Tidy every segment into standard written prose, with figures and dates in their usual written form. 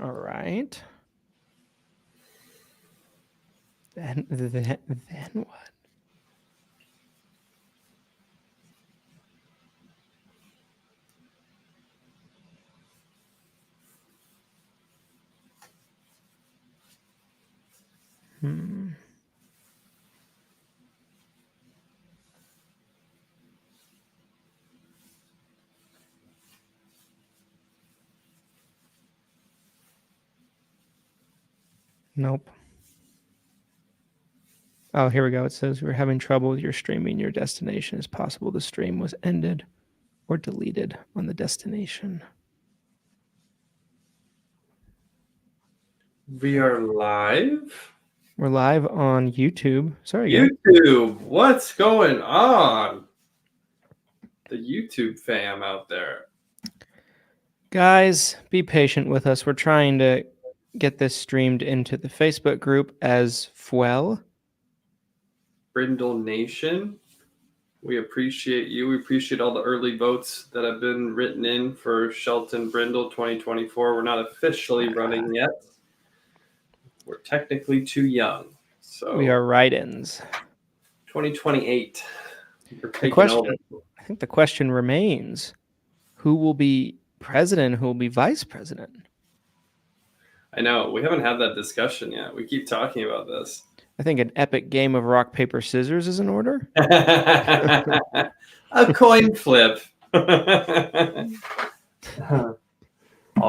All right. Then what? Nope. Oh, here we go. It says we're having trouble with your streaming. Your destination is possible. The stream was ended or deleted on the destination. We are live. We're live on YouTube. Sorry, guys. YouTube, what's going on? The YouTube fam out there. Guys, be patient with us. We're trying to get this streamed into the Facebook group as well. Brindle Nation, we appreciate you. We appreciate all the early votes that have been written in for Shelton Brindle 2024. We're not officially running yet. We're technically too young. So we are write-ins. 2028. I think the question remains, who will be president, who will be vice president? I know. We haven't had that discussion yet. We keep talking about this. I think an epic game of rock, paper, scissors is in order. A coin flip. I'll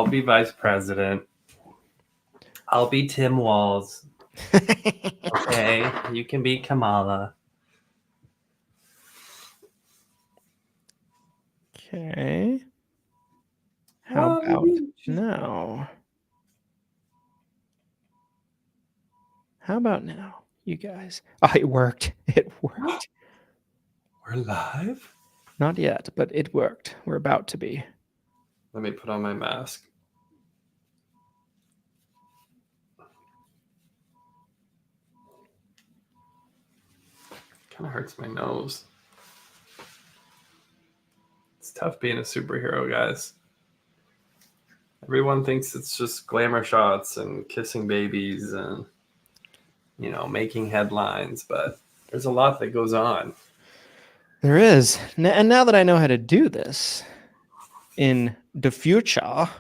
be vice president. I'll be Tim Walz. Okay, you can be Kamala. Okay. How about now? How about now, you guys? Oh, it worked. It worked. We're live? Not yet, but it worked. We're about to be. Let me put on my mask. Kind of hurts my nose. It's tough being a superhero, guys. Everyone thinks it's just glamour shots and kissing babies and, you know, making headlines, but there's a lot that goes on. There is. And now that I know how to do this in the future, all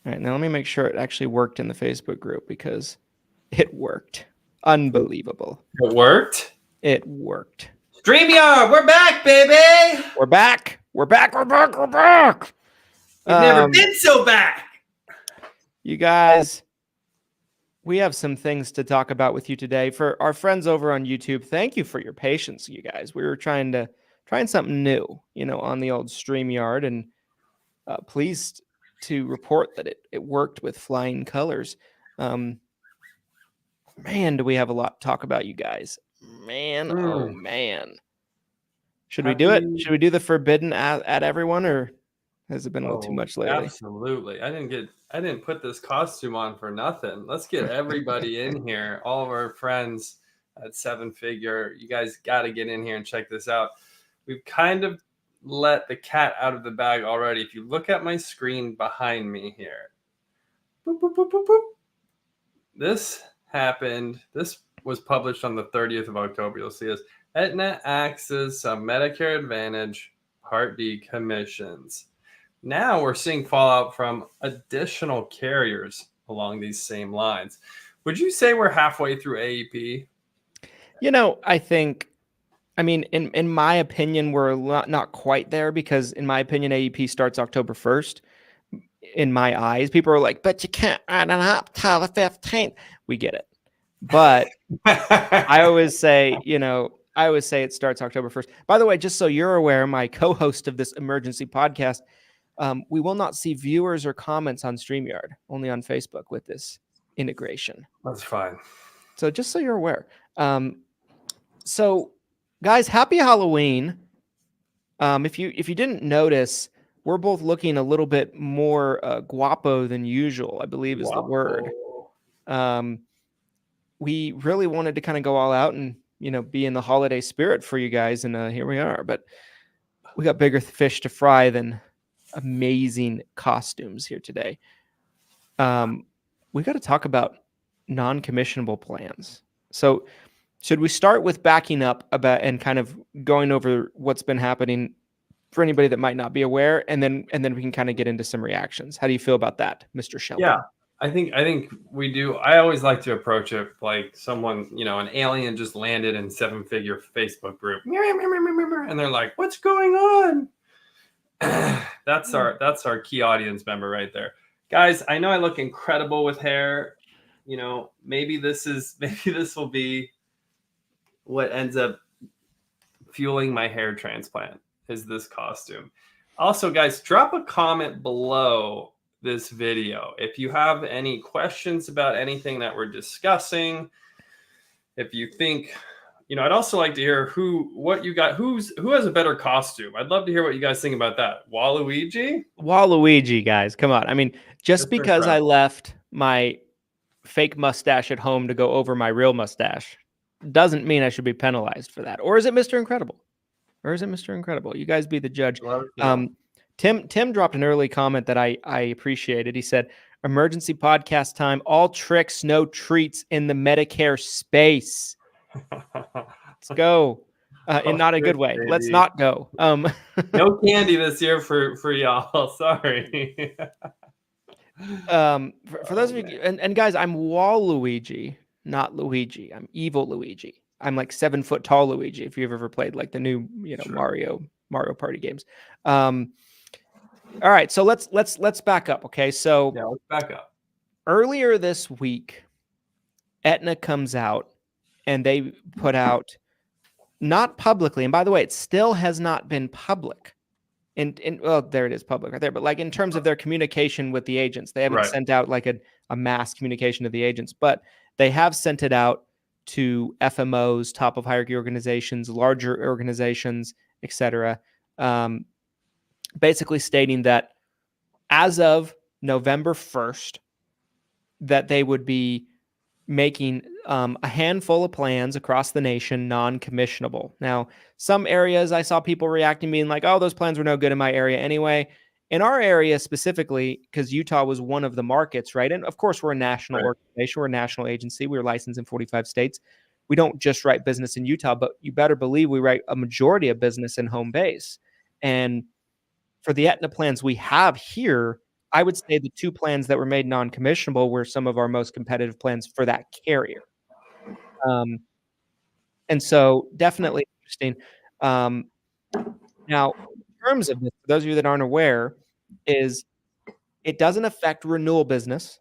right, now let me make sure it actually worked in the Facebook group, because it worked. Unbelievable. It worked? It worked. StreamYard, we're back, baby! We're back! We're back! We're back! We're back! We've never been so back! You guys, we have some things to talk about with you today. For our friends over on YouTube, thank you for your patience, you guys. We were trying something new, on the old StreamYard, and pleased to report that it worked with flying colors. Man, do we have a lot to talk about, you guys. Man, oh man. Should we do it? Should we do the forbidden at everyone, or has it been a little too much lately? Absolutely. I didn't put this costume on for nothing. Let's get everybody in here. All of our friends at Seven Figure. You guys got to get in here and check this out. We've kind of let the cat out of the bag already. If you look at my screen behind me here, boop, boop, boop, boop, boop. This happened. This was published on the 30th of October. You'll see this. Aetna axes some Medicare Advantage Part D commissions. Now we're seeing fallout from additional carriers along these same lines. Would you say we're halfway through AEP? I mean, in my opinion, we're not quite there, because in my opinion, AEP starts October 1st. In my eyes, people are like, but you can't add it up till the 15th. We get it. But I always say it starts October 1st. By the way, just so you're aware, my co-host of this emergency podcast, we will not see viewers or comments on StreamYard, only on Facebook with this integration. That's fine. So just so you're aware. So guys, happy Halloween. If you didn't notice, we're both looking a little bit more guapo than usual, I believe is the word. We really wanted to kind of go all out and, be in the holiday spirit for you guys, and here we are. But we got bigger fish to fry than amazing costumes here today. We got to talk about non-commissionable plans. So should we start with backing up about and kind of going over what's been happening for anybody that might not be aware, and then we can kind of get into some reactions? How do you feel about that, Mr. Shelton? Yeah, I think we do. I always like to approach it like someone, an alien just landed in 7-figure Facebook group, and they're like, "What's going on?" That's our key audience member right there, guys. I know I look incredible with hair. Maybe this will be what ends up fueling my hair transplant. Is this costume? Also, guys, drop a comment below this video if you have any questions about anything that we're discussing. If you think, I'd also like to hear who has a better costume. I'd love to hear what you guys think about that. Waluigi, guys, come on. I mean, just because I left my fake mustache at home to go over my real mustache doesn't mean I should be penalized for that. Or is it Mr. Incredible? You guys be the judge. Tim dropped an early comment that I appreciated. He said, "Emergency podcast time, all tricks, no treats in the Medicare space." Let's go. In not a good way. Baby. Let's not go. No candy this year for y'all. Sorry. For those of you, and guys, I'm Waluigi, not Luigi. I'm evil Luigi. I'm like 7 foot tall Luigi. If you've ever played like the new, sure. Mario Party games. All right, so let's back up. Okay, so yeah, let's back up. Earlier this week, Aetna comes out and they put out, not publicly, and by the way, it still has not been public. Well, there it is, public right there. But like in terms of their communication with the agents, they haven't sent out like a mass communication to the agents, but they have sent it out to FMOs, top of hierarchy organizations, larger organizations, etc. Basically stating that as of November 1st, that they would be making a handful of plans across the nation non-commissionable. Now, some areas I saw people reacting, being like, "Oh, those plans were no good in my area anyway." In our area specifically, because Utah was one of the markets, right? And of course, we're a national organization. We're a national agency. We're licensed in 45 states. We don't just write business in Utah, but you better believe we write a majority of business in home base. And for the Aetna plans we have here, I would say the 2 plans that were made non-commissionable were some of our most competitive plans for that carrier. And so definitely interesting. Now, in terms of this, for those of you that aren't aware, is it doesn't affect renewal business.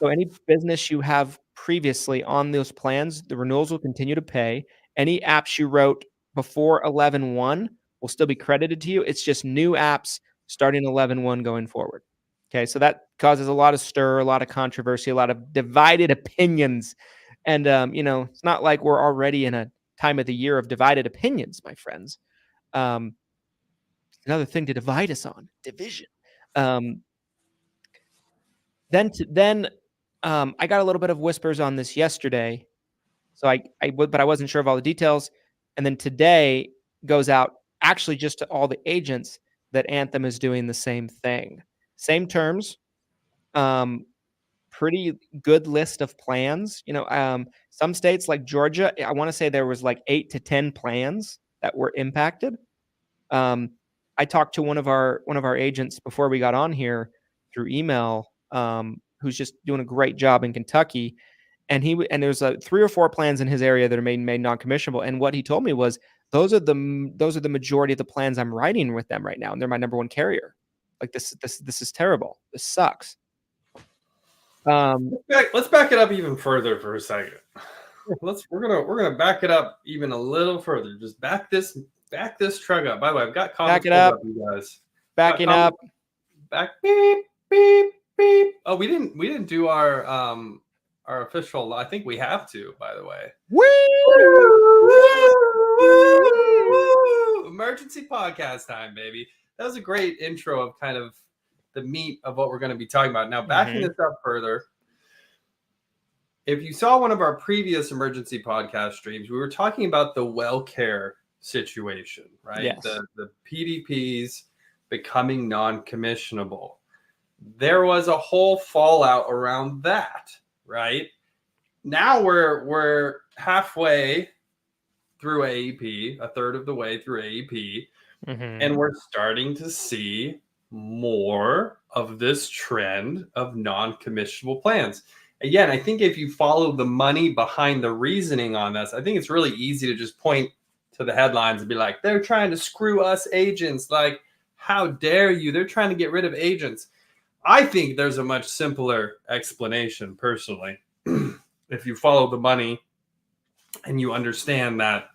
So any business you have previously on those plans, the renewals will continue to pay. Any apps you wrote before 11/1 will still be credited to you. It's just new apps starting 11/1 going forward. Okay, so that causes a lot of stir, a lot of controversy, a lot of divided opinions. And, it's not like we're already in a time of the year of divided opinions, my friends. Another thing to divide us on, division. Then I got a little bit of whispers on this yesterday, so but I wasn't sure of all the details. And then today goes out actually just to all the agents that Anthem is doing the same thing, same terms, pretty good list of plans. Some states like Georgia, I want to say there was like 8 to 10 plans that were impacted. I talked to one of our agents before we got on here through email, who's just doing a great job in Kentucky, and there's 3 or 4 plans in his area that are made non-commissionable. And what he told me was those are the majority of the plans I'm writing with them right now, and they're my number 1 carrier. Like this is terrible. This sucks. Let's back it up even further for a second. We're gonna back it up even a little further. Just back this truck up. By the way, I've got comments pulled up, you guys. Backing up. Back beep beep beep. Oh, we didn't do our official. I think we have to. By the way. Woo! Emergency podcast time, baby. That was a great intro of kind of the meat of what we're going to be talking about. Now, backing this up further, if you saw one of our previous emergency podcast streams, we were talking about the WellCare situation, right? Yes. The PDPs becoming non-commissionable. There was a whole fallout around that, right? Now we're halfway through AEP, a third of the way through AEP, and we're starting to see more of this trend of non-commissionable plans. Again, I think if you follow the money behind the reasoning on this, I think it's really easy to just point to the headlines and be like, they're trying to screw us agents. Like, how dare you? They're trying to get rid of agents. I think there's a much simpler explanation, personally. If you follow the money and you understand that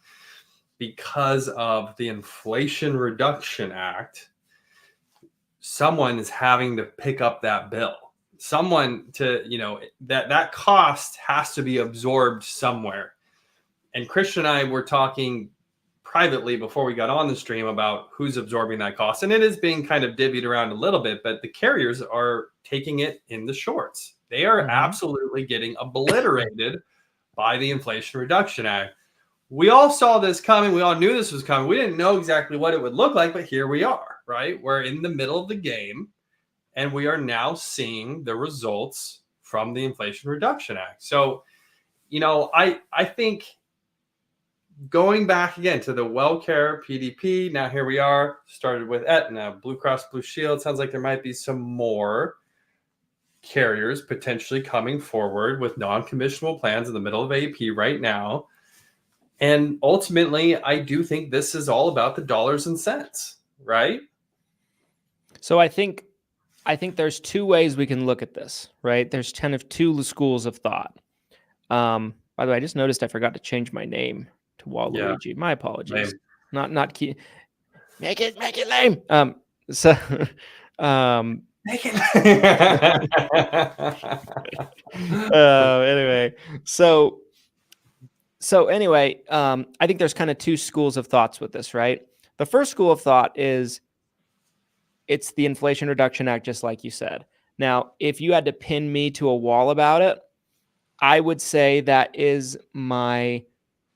because of the Inflation Reduction Act, someone is having to pick up that bill. Someone to, that cost has to be absorbed somewhere. And Christian and I were talking privately before we got on the stream about who's absorbing that cost. And it is being kind of divvied around a little bit, but the carriers are taking it in the shorts. They are absolutely getting obliterated by the Inflation Reduction Act. We all saw this coming. We all knew this was coming. We didn't know exactly what it would look like, but here we are, right? We're in the middle of the game, and we are now seeing the results from the Inflation Reduction Act. So, I think going back again to the WellCare PDP, now here we are, started with Aetna, Blue Cross Blue Shield. Sounds like there might be some more carriers potentially coming forward with non-commissionable plans in the middle of AEP right now. And ultimately, I do think this is all about the dollars and cents, right? So I think there's two ways we can look at this, right? There's kind of two schools of thought. By the way, I just noticed I forgot to change my name to Waluigi. Yeah. My apologies. Lame. Not key. Make it lame. Make it. Anyway, so anyway, I think there's kind of two schools of thoughts with this, right? The first school of thought is it's the Inflation Reduction Act, just like you said. Now, if you had to pin me to a wall about it, I would say that is my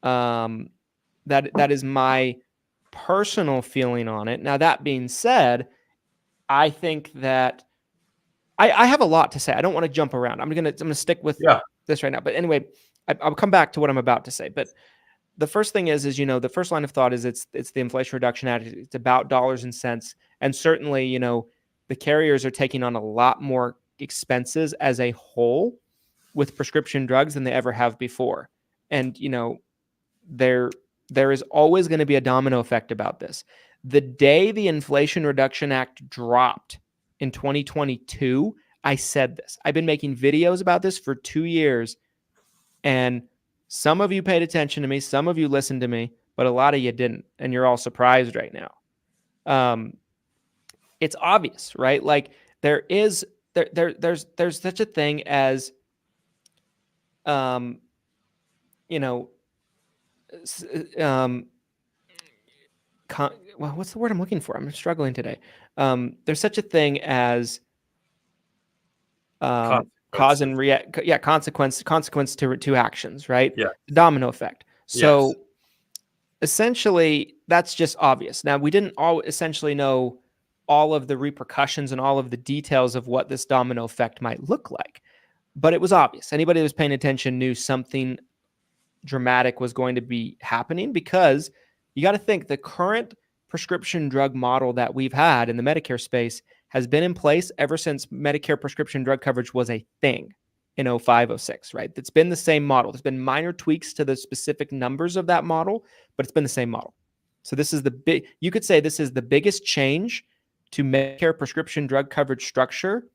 that is my personal feeling on it. Now, that being said, I think that I have a lot to say. I don't want to jump around. I'm gonna stick with this right now. But anyway, I'll come back to what I'm about to say. But the first thing is the first line of thought is it's the Inflation Reduction Act. It's about dollars and cents, and certainly the carriers are taking on a lot more expenses as a whole with prescription drugs than they ever have before. And there is always going to be a domino effect about this. The day the Inflation Reduction Act dropped in 2022, I said this. I've been making videos about this for 2 years, and some of you paid attention to me, some of you listened to me, but a lot of you didn't, and you're all surprised right now. It's obvious, right? Like there's such a thing as what's the word I'm looking for? I'm struggling today. There's such a thing as cause and react. Yeah, consequence to actions, right? Yeah. Domino effect. So essentially, that's just obvious. Now, we didn't all essentially know all of the repercussions and all of the details of what this domino effect might look like, but it was obvious. Anybody who was paying attention knew something dramatic was going to be happening, because you got to think the current prescription drug model that we've had in the Medicare space has been in place ever since Medicare prescription drug coverage was a thing in 05, 06, right? It's been the same model. There's been minor tweaks to the specific numbers of that model, but it's been the same model. So this is you could say this is the biggest change to Medicare prescription drug coverage structure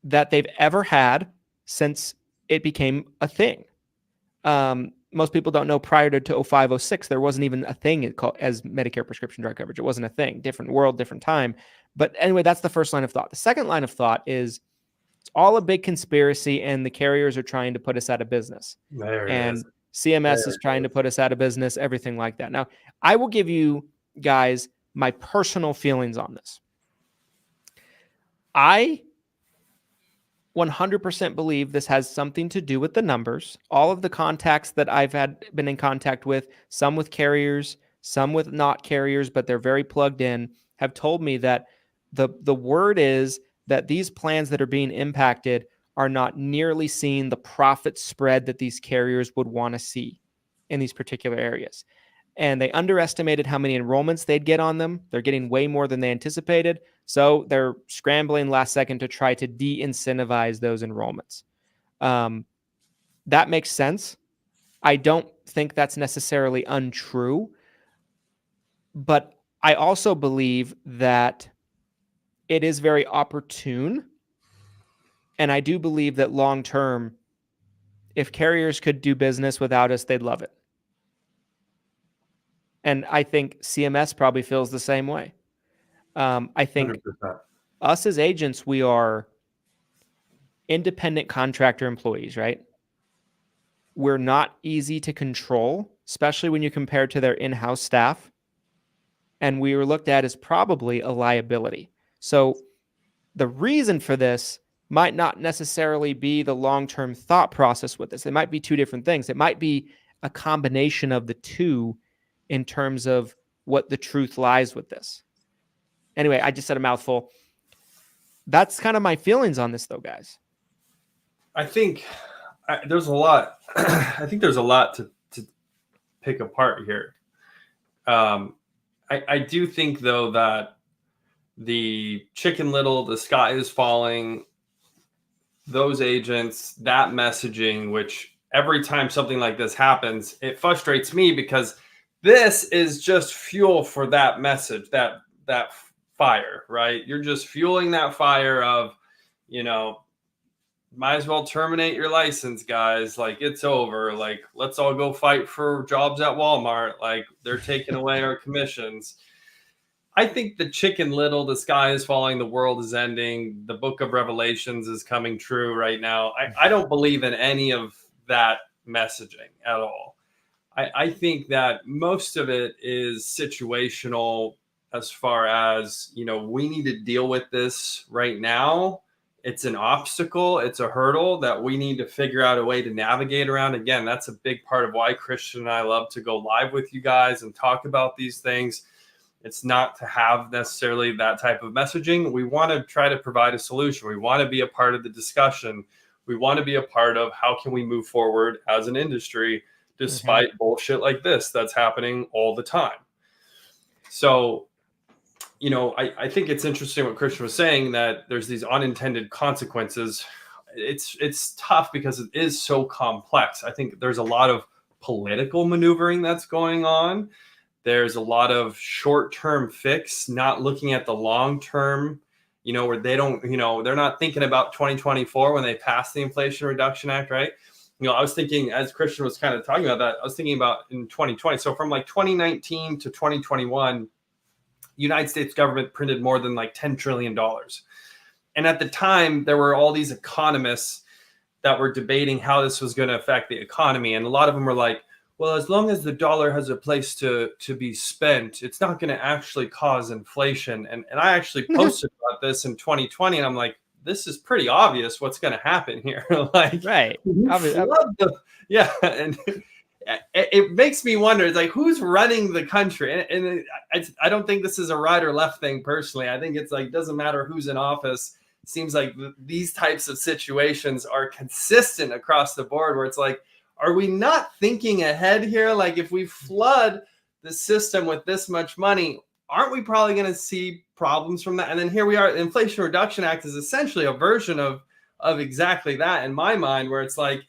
that they've ever had since it became a thing. Most people don't know, prior to 05, 06, there wasn't even a thing called as Medicare prescription drug coverage. It wasn't a thing. Different world, different time. But anyway, that's the first line of thought. The second line of thought is it's all a big conspiracy, and the carriers are trying to put us out of business. And CMS is trying to put us out of business, everything like that. Now, I will give you guys my personal feelings on this. I 100% believe this has something to do with the numbers. All of the contacts that I've been in contact with, some with carriers, some with not carriers, but they're very plugged in, have told me that the word is that these plans that are being impacted are not nearly seeing the profit spread that these carriers would want to see in these particular areas. And they underestimated how many enrollments they'd get on them. They're getting way more than they anticipated. So they're scrambling last second to try to de-incentivize those enrollments. That makes sense. I don't think that's necessarily untrue. But I also believe that it is very opportune. And I do believe that long term, if carriers could do business without us, they'd love it. And I think CMS probably feels the same way. I think 100%. us as agents, we are independent contractor employees, right? We're not easy to control, especially when you compare to their in-house staff. And we were looked at as probably a liability. So the reason for this might not necessarily be the long-term thought process with this. It might be two different things. It might be a combination of the two in terms of what the truth lies with this. Anyway, I just said a mouthful. That's kind of my feelings on this, though, guys. I think there's a lot. I think there's a lot to pick apart here. I do think, though, that the Chicken Little, the sky is falling, those agents, that messaging, which every time something like this happens, it frustrates me because this is just fuel for that message, that fire, right? You're just fueling that fire of, might as well terminate your license, guys. Like, it's over. Like, let's all go fight for jobs at Walmart. Like, they're taking away our commissions. I think the Chicken Little, the sky is falling, the world is ending, the book of Revelations is coming true right now. I don't believe in any of that messaging at all. I think that most of it is situational as far as, we need to deal with this right now. It's an obstacle. It's a hurdle that we need to figure out a way to navigate around. Again, that's a big part of why Christian and I love to go live with you guys and talk about these things. It's not to have necessarily that type of messaging. We want to try to provide a solution. We want to be a part of the discussion. We want to be a part of how can we move forward as an industry despite bullshit like this that's happening all the time. So, I think it's interesting what Christian was saying, that there's these unintended consequences. It's tough because it is so complex. I think there's a lot of political maneuvering that's going on. There's a lot of short-term fix, not looking at the long-term, where they don't, they're not thinking about 2024 when they pass the Inflation Reduction Act, right? I was thinking, as Christian was kind of talking about that, I was thinking about in 2020. So from like 2019 to 2021, United States government printed more than like $10 trillion. And at the time, there were all these economists that were debating how this was going to affect the economy. And a lot of them were like, well, as long as the dollar has a place to be spent, it's not going to actually cause inflation. And I actually posted about this in 2020, and I'm like, this is pretty obvious what's going to happen here. Like, right. Yeah. And it makes me wonder, it's like, who's running the country? And I don't think this is a right or left thing personally. I think it's like, doesn't matter who's in office. It seems like these types of situations are consistent across the board, where it's like, are we not thinking ahead here? Like, if we flood the system with this much money, aren't we probably going to see problems from that? And then here we are. The Inflation Reduction Act is essentially a version of exactly that in my mind, where it's like,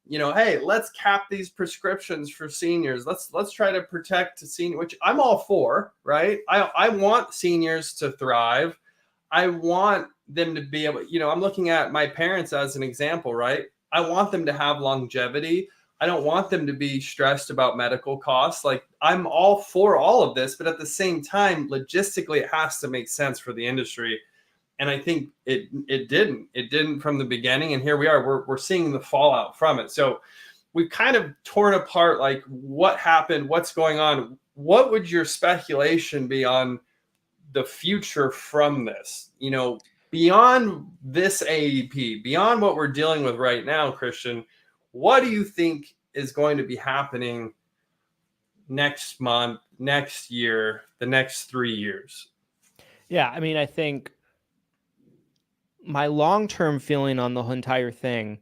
hey, let's cap these prescriptions for seniors. Let's try to protect seniors, which I'm all for, right? I want seniors to thrive. I want them to be able, I'm looking at my parents as an example, right? I want them to have longevity. I don't want them to be stressed about medical costs. Like, I'm all for all of this, but at the same time, logistically, it has to make sense for the industry. And I think it didn't from the beginning. And here we are, we're seeing the fallout from it. So we've kind of torn apart, like, what happened, what's going on. What would your speculation be on the future from this? Beyond this AEP, beyond what we're dealing with right now, Christian, what do you think is going to be happening next month, next year, the next 3 years? Yeah, I mean, I think my long-term feeling on the entire thing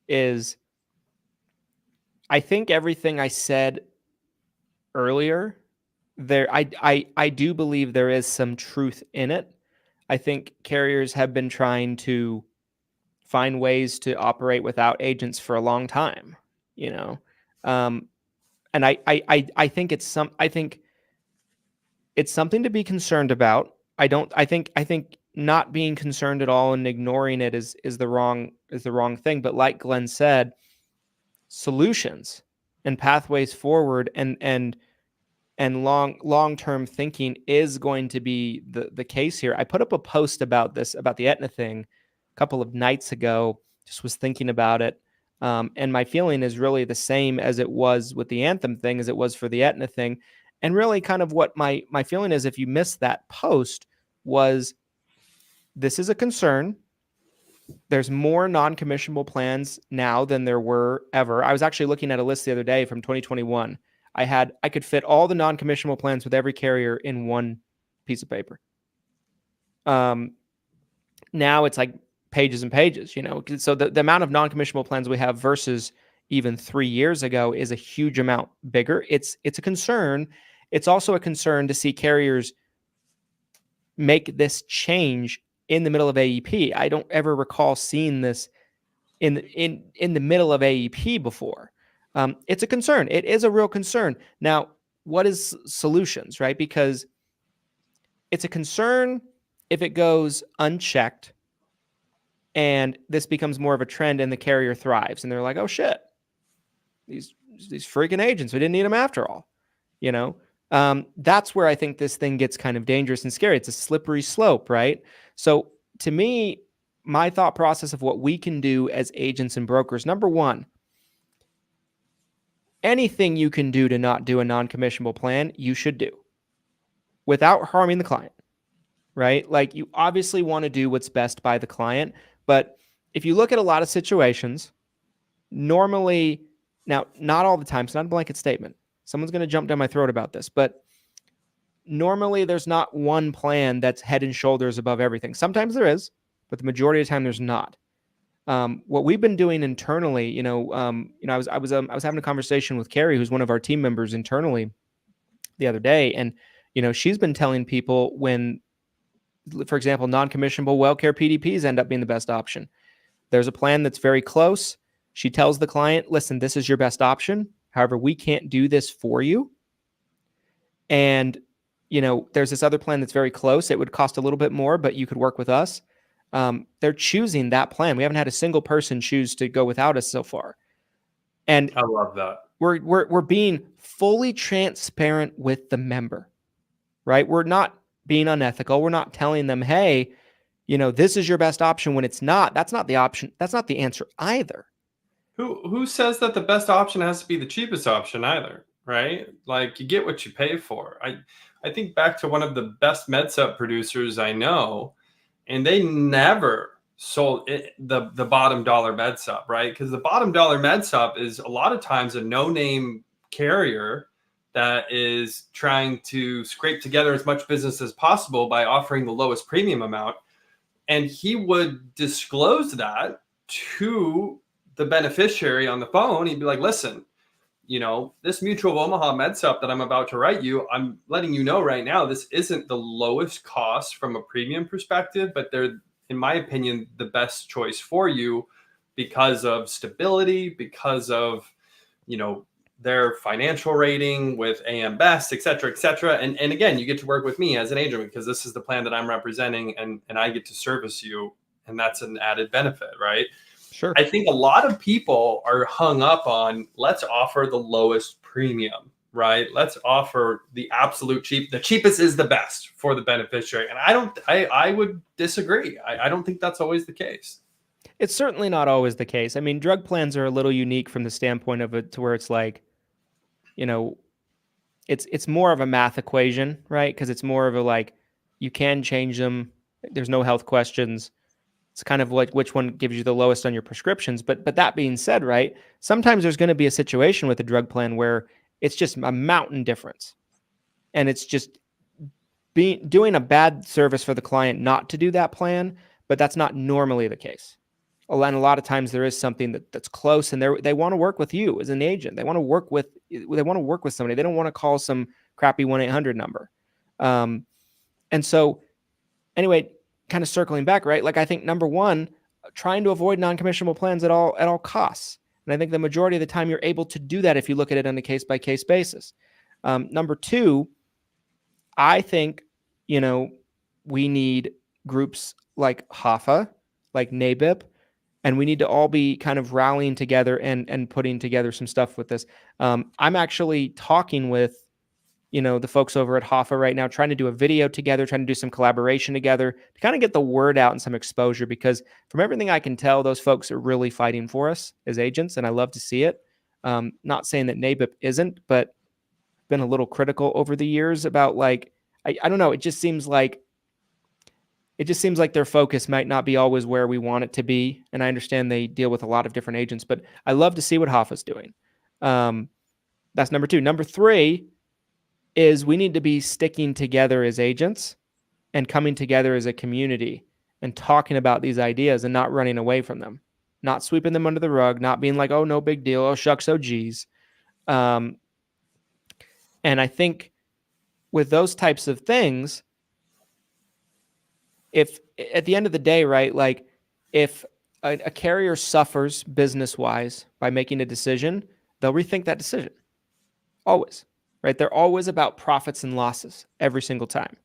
is I think everything I said earlier there I do believe there is some truth in it. I think carriers have been trying to find ways to operate without agents for a long time, you know. Um, and I think it's something to be concerned about. I think not being concerned at all and ignoring it is the wrong thing. But like Glenn said, solutions and pathways forward and long-term thinking is going to be the case here. I put up a post about this, about the Aetna thing, a couple of nights ago. Just was thinking about it, and my feeling is really the same as it was with the Anthem thing, as it was for the Aetna thing, and really kind of what my feeling is. If you missed that post, was this is a concern. There's more non-commissionable plans now than there were ever. I was actually looking at a list the other day from 2021. I could fit all the non-commissionable plans with every carrier in one piece of paper. Now it's like pages and pages, you know. So the amount of non-commissionable plans we have versus even 3 years ago is a huge amount bigger. It's a concern. It's also a concern to see carriers make this change in the middle of AEP. I don't ever recall seeing this in the middle of AEP before. It's a concern. It is a real concern. Now, what is solutions, right? Because it's a concern if it goes unchecked and this becomes more of a trend and the carrier thrives and they're like, oh shit, these freaking agents, we didn't need them after all, you know. That's where I think this thing gets kind of dangerous and scary. It's a slippery slope, right? So to me, my thought process of what we can do as agents and brokers, number one, anything you can do to not do a non-commissionable plan, you should do without harming the client, right? Like, you obviously want to do what's best by the client, but if you look at a lot of situations, normally, now, not all the time, it's not a blanket statement. Someone's going to jump down my throat about this, but normally there's not one plan that's head and shoulders above everything. Sometimes there is, but the majority of the time there's not. What we've been doing internally, I was having a conversation with Carrie, who's one of our team members internally, the other day, and she's been telling people when, for example, non-commissionable WellCare PDPs end up being the best option. There's a plan that's very close. She tells the client, "Listen, this is your best option. However, we can't do this for you." And there's this other plan that's very close. It would cost a little bit more, but you could work with us. They're choosing that plan. We haven't had a single person choose to go without us so far. And I love that. We're being fully transparent with the member, right? We're not being unethical. We're not telling them, hey, this is your best option when it's not. That's not the option. That's not the answer either. Who says that the best option has to be the cheapest option either, right? Like, you get what you pay for. I think back to one of the best med sup producers I know, and they never sold the bottom dollar med sup, right? Because the bottom dollar med sup is a lot of times a no-name carrier that is trying to scrape together as much business as possible by offering the lowest premium amount. And he would disclose that to the beneficiary on the phone. He'd be like, "Listen, this Mutual of Omaha med sup that I'm about to write you, I'm letting you know right now, this isn't the lowest cost from a premium perspective, but they're, in my opinion, the best choice for you because of stability, because of, their financial rating with AM Best, et cetera, et cetera." And again, you get to work with me as an agent because this is the plan that I'm representing, and I get to service you. And that's an added benefit, right? Sure. I think a lot of people are hung up on, let's offer the lowest premium, right? Let's offer the absolute cheap. The cheapest is the best for the beneficiary. And I would disagree. I don't think that's always the case. It's certainly not always the case. I mean, drug plans are a little unique from the standpoint of it to where it's like, it's more of a math equation, right? Because it's more of a, like, you can change them. There's no health questions. It's kind of like which one gives you the lowest on your prescriptions. But that being said, right, sometimes there's going to be a situation with a drug plan where It's just a mountain difference. And it's just doing a bad service for the client not to do that plan, but that's not normally the case. And a lot of times there is something that's close, and they want to work with you as an agent. They want to work with somebody. They don't want to call some crappy 1-800 number. And so anyway, kind of circling back, right? Like I think number one, trying to avoid non-commissionable plans at all costs. And I think the majority of the time you're able to do that if you look at it on a case-by-case basis. Number two, I think, we need groups like HAFA, like NABIP, and we need to all be kind of rallying together and putting together some stuff with this. I'm actually talking with, the folks over at HAFA right now, trying to do a video together, trying to do some collaboration together to kind of get the word out and some exposure, because from everything I can tell, those folks are really fighting for us as agents, and I love to see it. Not saying that NABIP isn't, but been a little critical over the years about like, I don't know, it just seems like their focus might not be always where we want it to be. And I understand they deal with a lot of different agents, but I love to see what HAFA's doing. That's number two. Number three is we need to be sticking together as agents and coming together as a community and talking about these ideas and not running away from them, not sweeping them under the rug, not being like, oh, no big deal. Oh, shucks, oh, geez. And I think with those types of things, if at the end of the day, right, like if a carrier suffers business-wise by making a decision, they'll rethink that decision. Always, right? They're always about profits and losses every single time.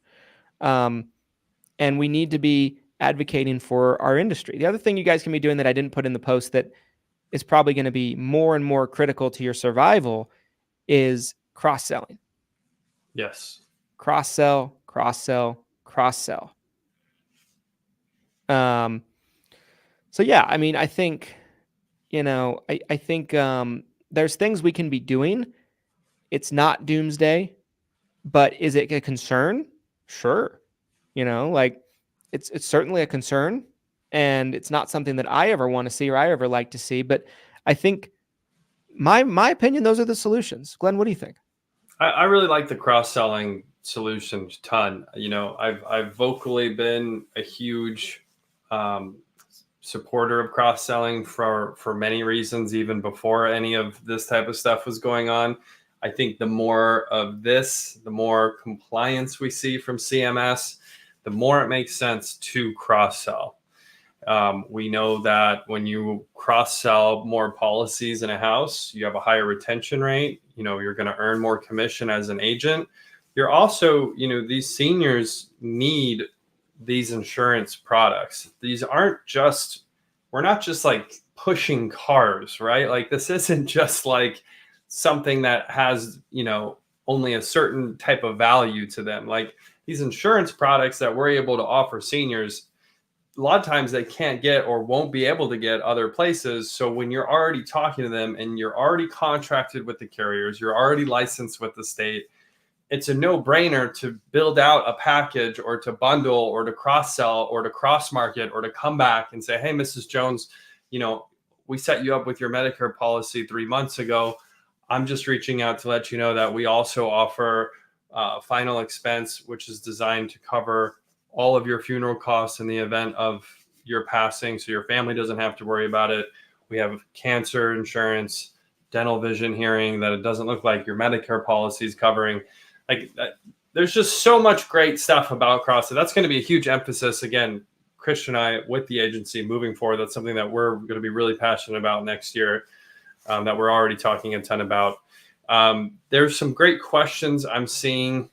And we need to be advocating for our industry. The other thing you guys can be doing that I didn't put in the post that is probably going to be more and more critical to your survival is cross-selling. Yes. Cross-sell, cross-sell, cross-sell. So yeah, I mean, I think, I think there's things we can be doing. It's not doomsday, but is it a concern? Sure. Like it's certainly a concern, and it's not something that I ever want to see or I ever like to see. But I think my opinion, those are the solutions. Glenn, what do you think? I really like the cross-selling solution a ton. I've vocally been a huge supporter of cross-selling for many reasons, even before any of this type of stuff was going on. I think the more of this, the more compliance we see from CMS, the more it makes sense to cross-sell. We know that when you cross-sell more policies in a house, you have a higher retention rate. You're going to earn more commission as an agent. You're also, these seniors need these insurance products. These aren't just, we're not just like pushing cars, right? Like this isn't just like something that has, only a certain type of value to them. Like these insurance products that we're able to offer seniors, a lot of times they can't get or won't be able to get other places. So when you're already talking to them and you're already contracted with the carriers, you're already licensed with the state, it's a no-brainer to build out a package or to bundle or to cross-sell or to cross-market or to come back and say, hey, Mrs. Jones, we set you up with your Medicare policy 3 months ago. I'm just reaching out to let you know that we also offer final expense, which is designed to cover all of your funeral costs in the event of your passing, so your family doesn't have to worry about it. We have cancer insurance, dental, vision, hearing that it doesn't look like your Medicare policy is covering. Like there's just so much great stuff about cross. So that's going to be a huge emphasis. Again, Christian and I with the agency moving forward. That's something that we're going to be really passionate about next year, that we're already talking a ton about. There's some great questions I'm seeing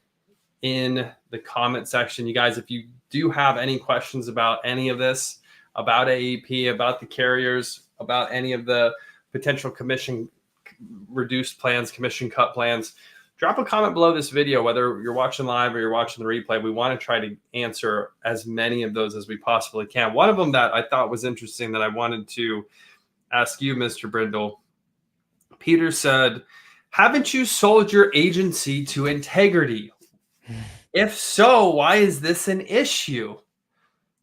in the comment section. You guys, if you do have any questions about any of this, about AEP, about the carriers, about any of the potential commission reduced plans, commission cut plans, drop a comment below this video, whether you're watching live or you're watching the replay. We want to try to answer as many of those as we possibly can. One of them that I thought was interesting that I wanted to ask you, Mr. Brindle. Peter said, haven't you sold your agency to Integrity? If so, why is this an issue?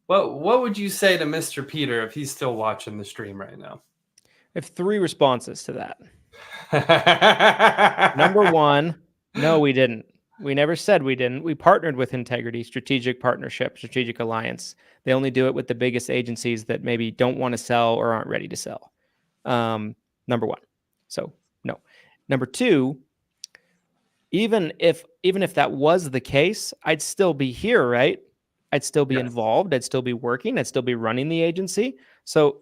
What would you say to Mr. Peter if he's still watching the stream right now? I have 3 responses to that. Number one, no, we didn't. We never said we didn't. We partnered with Integrity, strategic partnership, strategic alliance. They only do it with the biggest agencies that maybe don't want to sell or aren't ready to sell. Number one. So no. Number two, even if that was the case, I'd still be here, right? I'd still be involved. I'd still be working. I'd still be running the agency. So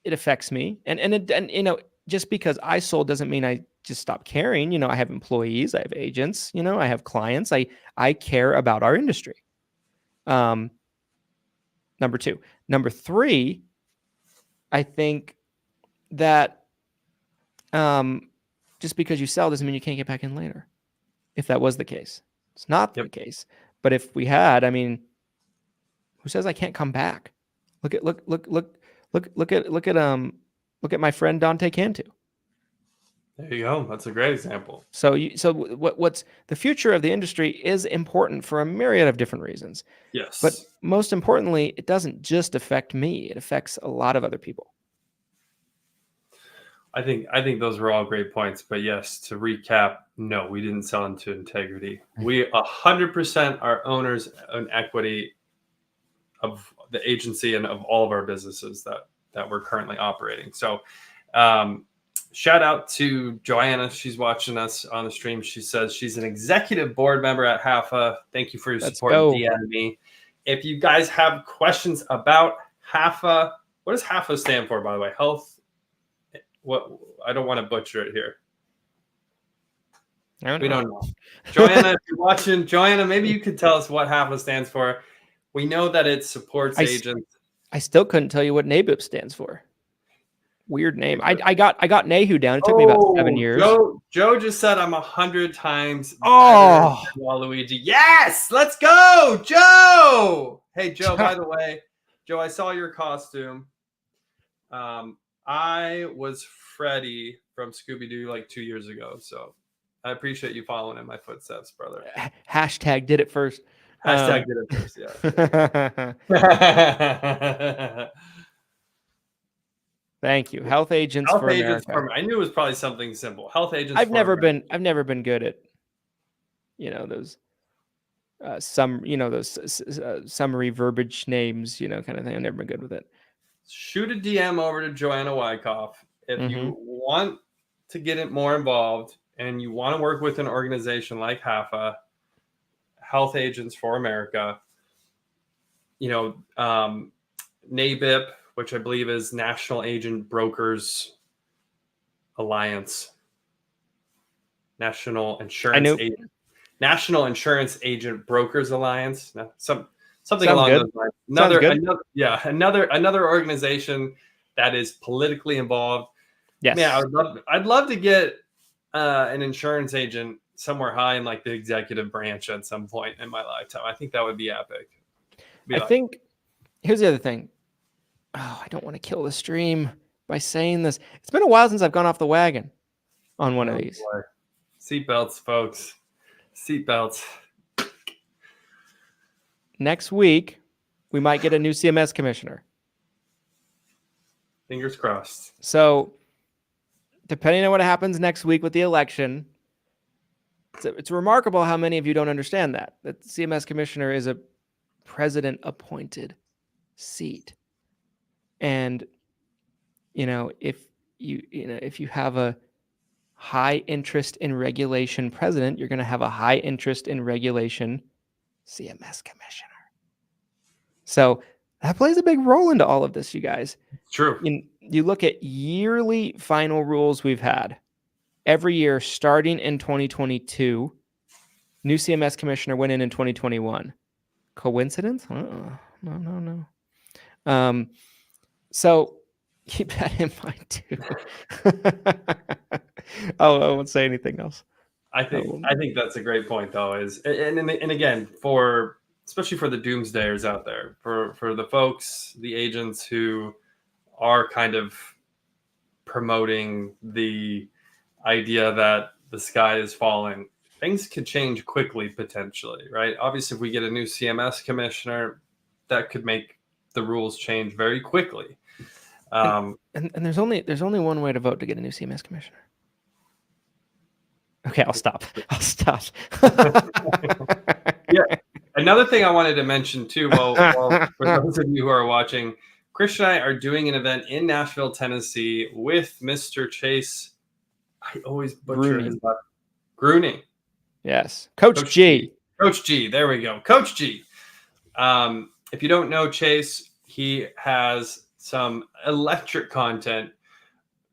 it affects me. And just because I sold doesn't mean I just stop caring. I have employees, I have agents, I have clients. I care about our industry. Number two. Number three, I think that just because you sell doesn't mean you can't get back in later. If that was the case, it's not the case. But if we had, who says I can't come back? Look at my friend Dante Cantu. There you go. That's a great example. So what's the future of the industry is important for a myriad of different reasons. Yes. But most importantly, it doesn't just affect me. It affects a lot of other people. I think those were all great points. But yes, to recap, no, we didn't sell into Integrity. We 100% are owners and equity of the agency and of all of our businesses that we're currently operating. So shout out to Joanna. She's watching us on the stream. She says she's an executive board member at HAFA. Thank you for your support. DM me. If you guys have questions about HAFA, what does HAFA stand for, by the way? Health. What? I don't want to butcher it here. We don't know. Joanna, if you're watching, Joanna, maybe you could tell us what HAFA stands for. We know that it supports agents. I still couldn't tell you what NABIP stands for. Weird name. I got Nahu down. It took me about 7 years. Joe just said I'm 100 times better than Waluigi. Yes, let's go, Joe. Hey, Joe. By the way, Joe, I saw your costume. I was Freddy from Scooby-Doo like 2 years ago, so I appreciate you following in my footsteps, brother. Hashtag did it first. Hashtag did it first, yeah. Thank you. Health Agents for America. I knew it was probably something simple. Health Agents I've never been good at, those summary verbiage names, kind of thing. I've never been good with it. Shoot a DM over to Joanna Wyckoff if you want to get it more involved and you want to work with an organization like HAFA, Health Agents for America, NABIP, which I believe is National Agent Brokers Alliance, National Insurance Agent Brokers Alliance, something along those lines. Another organization that is politically involved. Yes. Yeah, I'd love to get an insurance agent somewhere high in like the executive branch at some point in my lifetime. I think that would be epic. Think here's the other thing. Oh, I don't want to kill the stream by saying this. It's been a while since I've gone off the wagon on one of these. Seatbelts, folks. Seatbelts. Next week, we might get a new CMS commissioner. Fingers crossed. So, depending on what happens next week with the election, it's remarkable how many of you don't understand that the CMS commissioner is a president-appointed seat. And, if you have a high interest in regulation president, you're going to have a high interest in regulation CMS commissioner. So that plays a big role into all of this, you guys. True. You look at yearly final rules we've had every year starting in 2022. New CMS commissioner went in 2021. Coincidence? No. So keep that in mind too. I won't say anything else. I think that's a great point, though. And again, especially for the doomsdayers out there, for the folks, the agents who are kind of promoting the idea that the sky is falling, things could change quickly potentially, right? Obviously, if we get a new CMS commissioner, that could make the rules change very quickly. And there's only one way to vote to get a new CMS commissioner. Okay, I'll stop. I'll stop. Yeah. Another thing I wanted to mention too, well, for those of you who are watching, Chris and I are doing an event in Nashville, Tennessee with Mr. Chase. I always butcher his Gruning. last Gruning. Yes. Coach G. Coach G. There we go. Coach G. If you don't know Chase, he has some electric content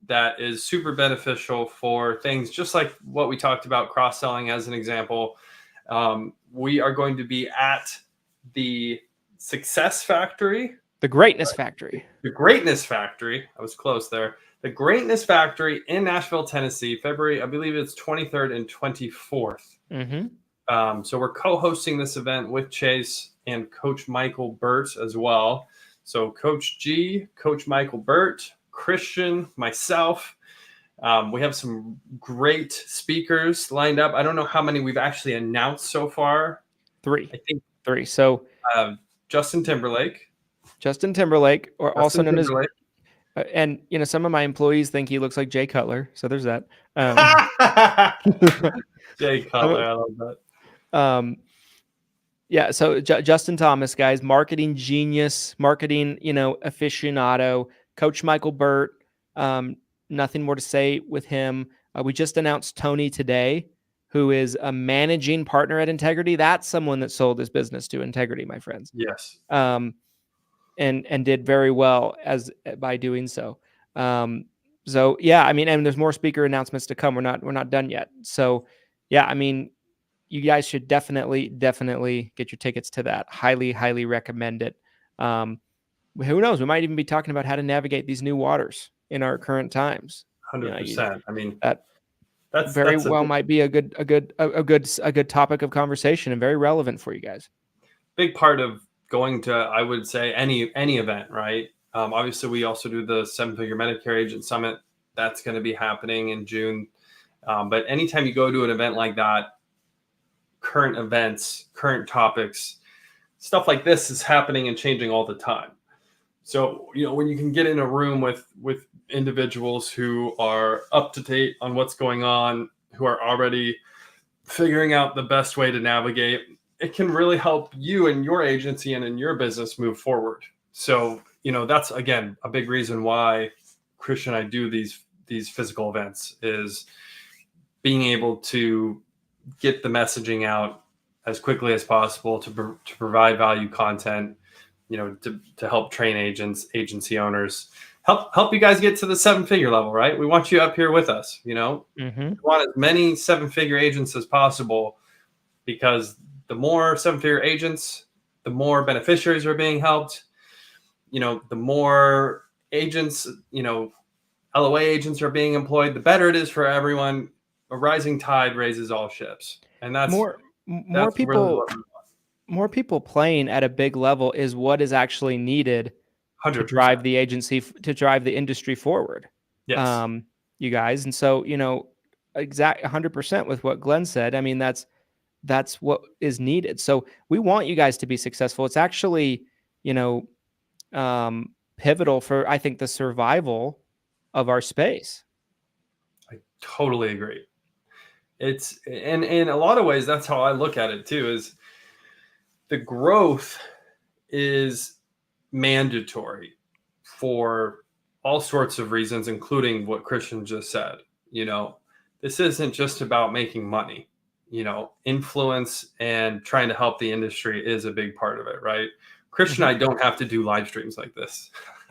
that is super beneficial for things just like what we talked about, cross-selling as an example. We are going to be at the Success Factory. The Greatness Factory. The Greatness Factory. I was close there. The Greatness Factory in Nashville, Tennessee, February, I believe it's 23rd and 24th. Mm-hmm. So we're co-hosting this event with Chase and Coach Michael Burt as well. So Coach G, Coach Michael Burt, Christian, myself. We have some great speakers lined up. I don't know how many we've actually announced so far. 3. I think 3. So Justin Timberlake, or also known as, and some of my employees think he looks like Jay Cutler. So there's that. Jay Cutler, I love that. Yeah. So Justin Thomas, guys, marketing genius, marketing, aficionado, Coach Michael Burt. Nothing more to say with him. We just announced Tony today, who is a managing partner at Integrity. That's someone that sold his business to Integrity, my friends. Yes. And did very well by doing so. So yeah, I mean, and there's more speaker announcements to come. We're not done yet. So yeah, I mean, you guys should definitely get your tickets to that. Highly recommend it. Who knows? We might even be talking about how to navigate these new waters in our current times. 100%. I mean, that's might be a good topic of conversation and very relevant for you guys. Big part of going to, I would say, any event, right? Obviously, we also do the 7-Figure Medicare Agent Summit. That's going to be happening in June. But anytime you go to an event like that, current events, current topics, stuff like this is happening and changing all the time. So, when you can get in a room with individuals who are up to date on what's going on, who are already figuring out the best way to navigate, it can really help you and your agency and in your business move forward. So, that's, again, a big reason why Christian and I do these physical events, is being able to get the messaging out as quickly as possible to provide value content, to help train agents, agency owners, help you guys get to the 7-figure level, right? We want you up here with us, Mm-hmm. We want as many 7-figure agents as possible, because the more 7-figure agents, the more beneficiaries are being helped, the more agents, LOA agents are being employed, the better it is for everyone. A rising tide raises all ships. And that's more people playing at a big level is what is actually needed 100%. to drive the agency, to drive the industry forward. Yes. You guys. And so, exact 100% with what Glenn said. I mean, that's what is needed. So we want you guys to be successful. It's actually, pivotal for, I think, the survival of our space. I totally agree. It's, and in a lot of ways, that's how I look at it too, is the growth is mandatory for all sorts of reasons, including what Christian just said. This isn't just about making money. Influence and trying to help the industry is a big part of it, right? Christian and I don't have to do live streams like this.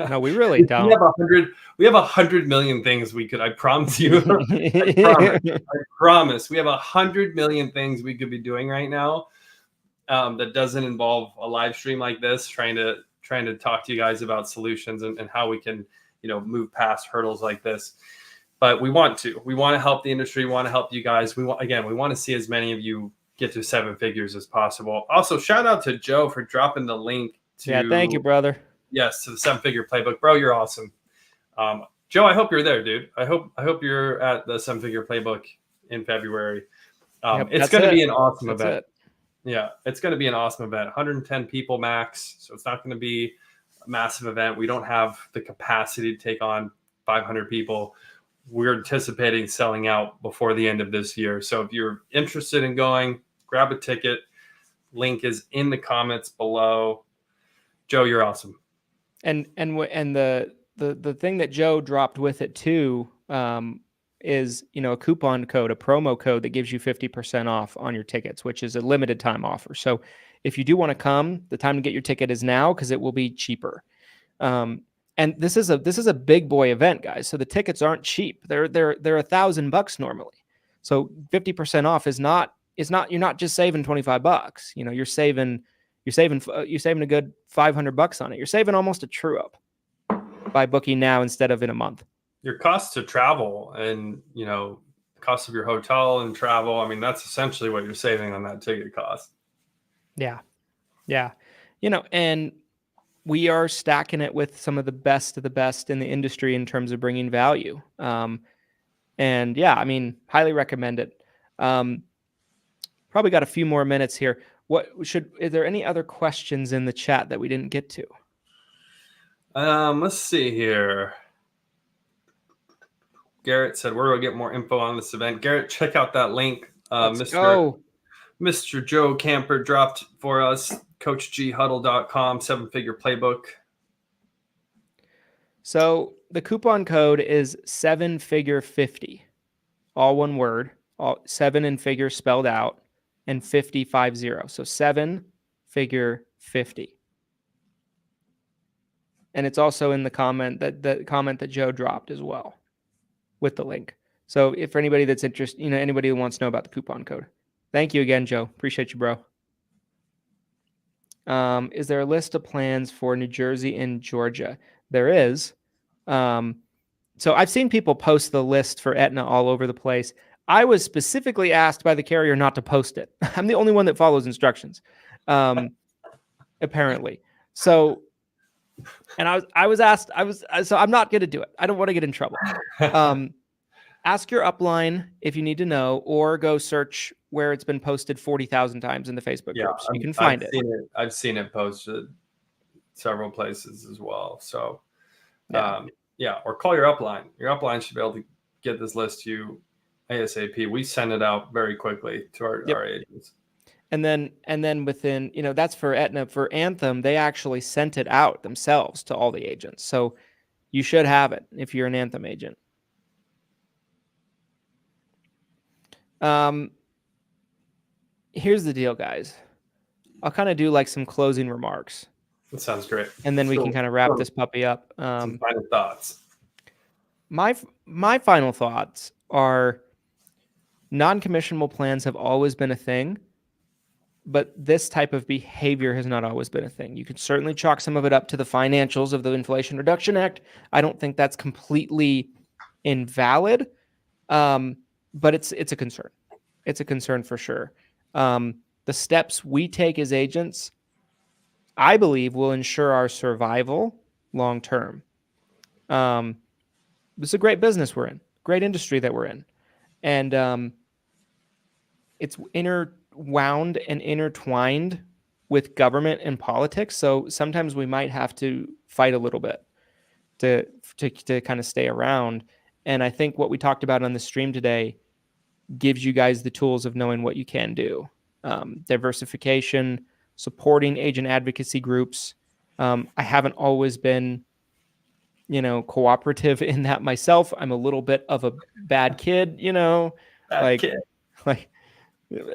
No, we really don't. We have 100 million things we could, I promise you. I promise. We have 100 million things we could be doing right now that doesn't involve a live stream like this, trying to talk to you guys about solutions and how we can, move past hurdles like this. But we want to help the industry. We want to help you guys. We want to see as many of you get to 7 figures as possible. Also, shout out to Joe for dropping the link to. Yeah, thank you, brother. Yes, to the 7-figure playbook, bro. You're awesome. Joe, I hope you're there, dude. I hope you're at the 7-figure playbook in February. It's going to be an awesome event. Yeah, it's going to be an awesome event. 110 people max, so it's not going to be a massive event. We don't have the capacity to take on 500 people. we're anticipating selling out before the end of this year. So if you're interested in going, grab a ticket. Link is in the comments below. Joe, you're awesome. And the thing that Joe dropped with it too is, you know, a coupon code, a promo code that gives you 50% off on your tickets, which is a limited time offer. So if you do want to come, the time to get your ticket is now because it will be cheaper. And this is a big boy event, guys. So the tickets aren't cheap. They're $1,000 normally. So 50% off is not you're not just saving $25. You know, you're saving a good $500 on it. You're saving almost a true up by booking now instead of in a month. Your cost to travel and, you know, cost of your hotel and travel, I mean, that's essentially what you're saving on that ticket cost. Yeah. Yeah. You know, and we are stacking it with some of the best in the industry in terms of bringing value. And yeah, I mean, highly recommend it. Probably got a few more minutes here. Is there any other questions in the chat that we didn't get to? Let's see here. Garrett said, where do I get more info on this event? Garrett, check out that link. Mr. Joe Camper dropped for us, coachghuddle.com, 7-figure playbook. So the coupon code is 7figure50, all one word, all 7 and figure spelled out, and 50. So 7figure50. And it's also in the comment that Joe dropped as well with the link. So if for anybody that's interested, you know, anybody who wants to know about the coupon code. Thank you again, Joe. Appreciate you, bro. Is there a list of plans for New Jersey and Georgia? There is. So I've seen people post the list for Aetna all over the place. I was specifically asked by the carrier not to post it. I'm the only one that follows instructions, apparently. So, and I was asked, so I'm not going to do it. I don't want to get in trouble. Ask your upline if you need to know, or go search where it's been posted 40,000 times in the Facebook groups. You can find it. I've seen it posted several places as well. So, or call your upline. Your upline should be able to get this list to you ASAP. We send it out very quickly to our agents. And then within, you know, that's for Aetna. For Anthem, they actually sent it out themselves to all the agents. So you should have it if you're an Anthem agent. Here's the deal, guys. I'll kind of do like some closing remarks. That sounds great. And then we can kind of wrap this puppy up. Some final thoughts. My final thoughts are non-commissionable plans have always been a thing, but this type of behavior has not always been a thing. You can certainly chalk some of it up to the financials of the Inflation Reduction Act. I don't think that's completely invalid, but it's a concern. It's a concern for sure. The steps we take as agents, I believe, will ensure our survival long term. This is a great business we're in, great industry that we're in. And it's interwound and intertwined with government and politics. So sometimes we might have to fight a little bit to kind of stay around. And I think what we talked about on the stream today gives you guys the tools of knowing what you can do. Diversification, supporting agent advocacy groups. I haven't always been, you know, cooperative in that myself. I'm a little bit of a bad kid, you know, like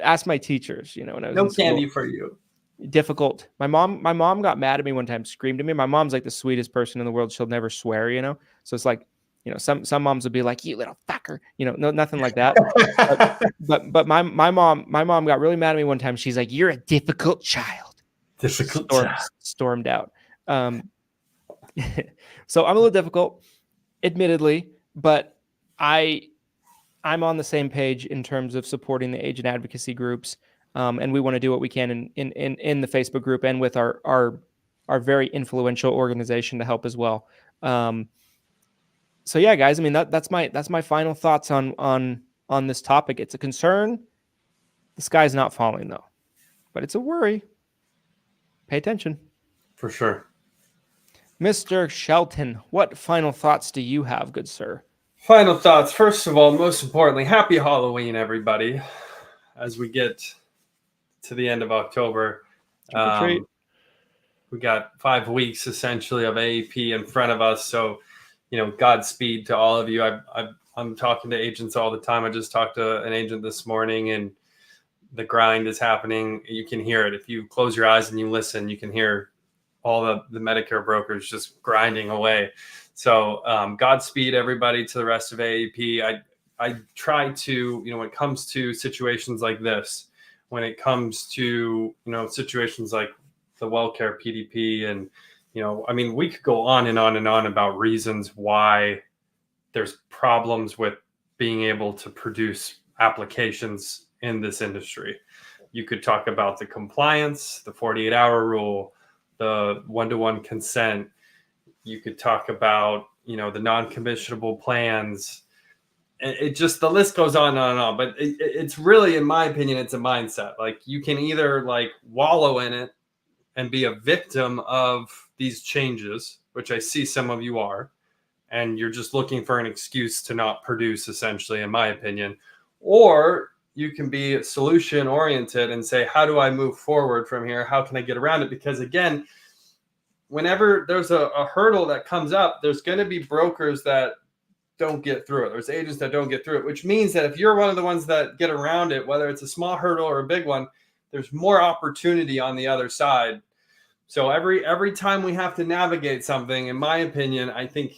ask my teachers, you know, when I was no in school. candy for you. Difficult. My mom got mad at me one time, screamed at me. My mom's like the sweetest person in the world. She'll never swear, you know? So it's like, you know, some moms would be like, "You little fucker," you know, no, nothing like that. but my mom got really mad at me one time. She's like, "You're a difficult child." Stormed out. So I'm a little difficult, admittedly, but I'm on the same page in terms of supporting the agent advocacy groups, and we want to do what we can in the Facebook group and with our very influential organization to help as well. So yeah, guys, I mean that's my final thoughts on this topic. It's a concern. The sky's not falling though, but it's a worry. Pay attention. For sure. Mr. Shelton, what final thoughts do you have, good sir? Final thoughts. First of all, most importantly, happy Halloween, everybody. As we get to the end of October, Trick or treat. we got 5 weeks essentially of AEP in front of us. So, Godspeed to all of you. I'm talking to agents all the time. I just talked to an agent this morning, and the grind is happening. You can hear it. If you close your eyes and you listen, you can hear all the Medicare brokers just grinding away. So Godspeed, everybody, to the rest of AEP. I try to, when it comes to situations like this, when it comes to, situations like the WellCare PDP, and, we could go on and on and on about reasons why there's problems with being able to produce applications in this industry. You could talk about the compliance, the 48-hour rule, the one-to-one consent. You could talk about, the non-commissionable plans. It just, the list goes on and on and on. But it's really, in my opinion, it's a mindset. Like, you can either like wallow in it and be a victim of these changes, which I see some of you are, and you're just looking for an excuse to not produce, essentially, in my opinion. Or you can be solution oriented and say, how do I move forward from here? How can I get around it? Because again, whenever there's a hurdle that comes up, there's going to be brokers that don't get through it. There's agents that don't get through it, which means that if you're one of the ones that get around it, whether it's a small hurdle or a big one, there's more opportunity on the other side. So every time we have to navigate something, in my opinion, I think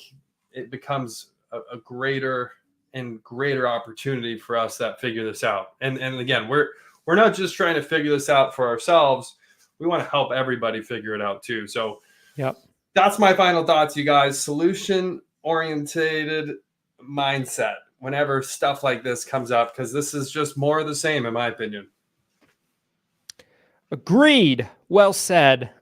it becomes a greater and greater opportunity for us that figure this out. And again, we're not just trying to figure this out for ourselves. We want to help everybody figure it out too. So Yep. That's my final thoughts, you guys. Solution oriented mindset whenever stuff like this comes up, because this is just more of the same, in my opinion. Agreed. Well said.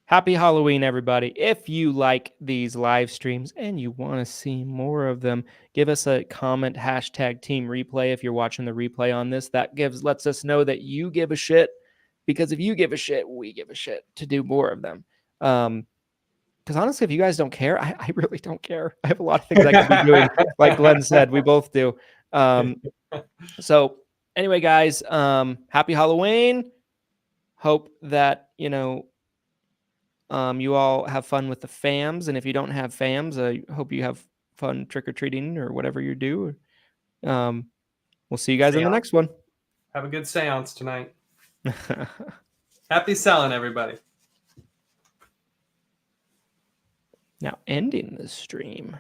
Happy Halloween, everybody. If you like these live streams and you want to see more of them, give us a comment, hashtag team replay if you're watching the replay on this. That lets us know that you give a shit, because if you give a shit, we give a shit to do more of them. Because honestly, if you guys don't care, I really don't care. I have a lot of things I could be doing. Like Glenn said, we both do. So anyway, guys, happy Halloween. Hope that, you all have fun with the fams. And if you don't have fams, I hope you have fun trick-or-treating or whatever you do. We'll see you guys in the next one. Have a good seance tonight. Happy selling, everybody. Now ending the stream.